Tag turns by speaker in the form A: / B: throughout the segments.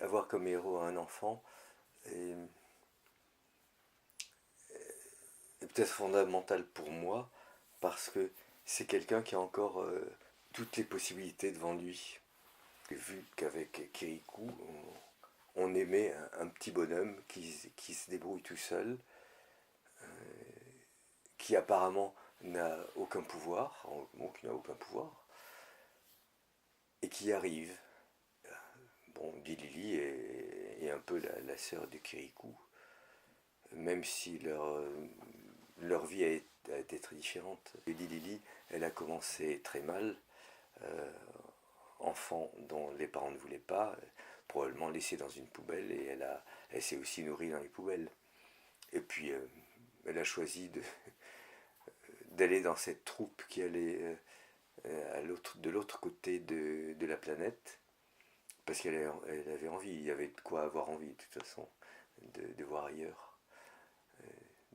A: avoir comme héros un enfant est, est peut-être fondamental pour moi parce que c'est quelqu'un qui a encore toutes les possibilités devant lui. Vu qu'avec Kirikou, on aimait un petit bonhomme qui se débrouille tout seul, qui apparemment n'a aucun pouvoir, qui n'a aucun pouvoir, et qui y arrive. Bon, Dilili est un peu la sœur de Kirikou, même si leur vie a été très différente. Dilili, elle a commencé très mal, euh, enfant dont les parents ne voulaient pas, probablement laissée dans une poubelle, et elle s'est aussi nourrie dans les poubelles. Et puis, elle a choisi d'aller dans cette troupe qui allait de l'autre côté de la planète, parce elle avait envie, il y avait de quoi avoir envie de toute façon, de voir ailleurs.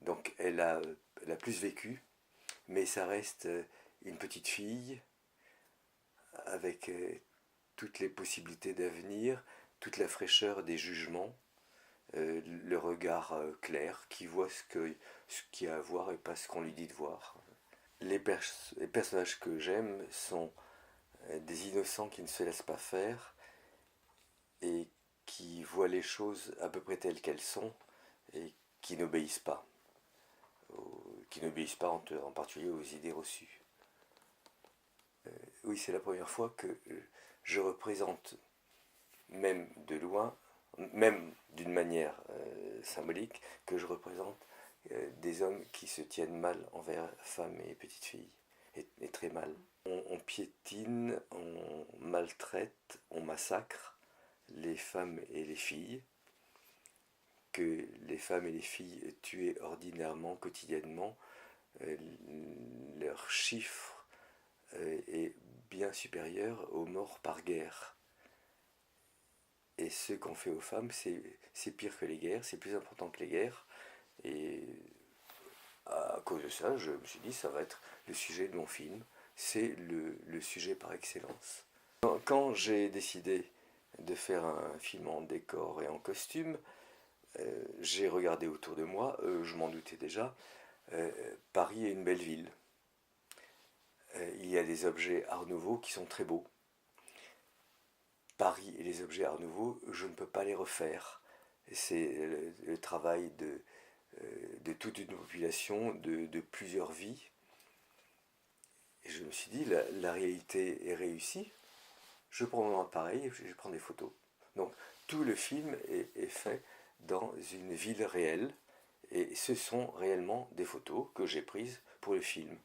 A: Donc elle a plus vécu, mais ça reste une petite fille avec toutes les possibilités d'avenir, toute la fraîcheur des jugements, le regard clair, qui voit ce qu'il y a à voir et pas ce qu'on lui dit de voir. Les personnages que j'aime sont des innocents qui ne se laissent pas faire et qui voient les choses à peu près telles qu'elles sont et qui n'obéissent pas. Qui n'obéissent pas en particulier aux idées reçues. Oui, c'est la première fois que je représente, même de loin, même d'une manière symbolique, que je représente des hommes qui se tiennent mal envers femmes et petites filles, et très mal. On piétine, on maltraite, on massacre les femmes et les filles, que les femmes et les filles tuées ordinairement, quotidiennement, leur chiffre est bien supérieur aux morts par guerre. Et ce qu'on fait aux femmes, c'est pire que les guerres, c'est plus important que les guerres. Et à cause de ça, je me suis dit, ça va être le sujet de mon film. C'est le sujet par excellence. Quand j'ai décidé de faire un film en décor et en costume, j'ai regardé autour de moi, je m'en doutais déjà, Paris est une belle ville. Il y a des objets Art Nouveau qui sont très beaux. Paris et les objets Art Nouveau, je ne peux pas les refaire. C'est le travail de toute une population, de plusieurs vies. Et je me suis dit, la réalité est réussie. Je prends mon appareil et je prends des photos. Donc tout le film est fait dans une ville réelle. Et ce sont réellement des photos que j'ai prises pour le film.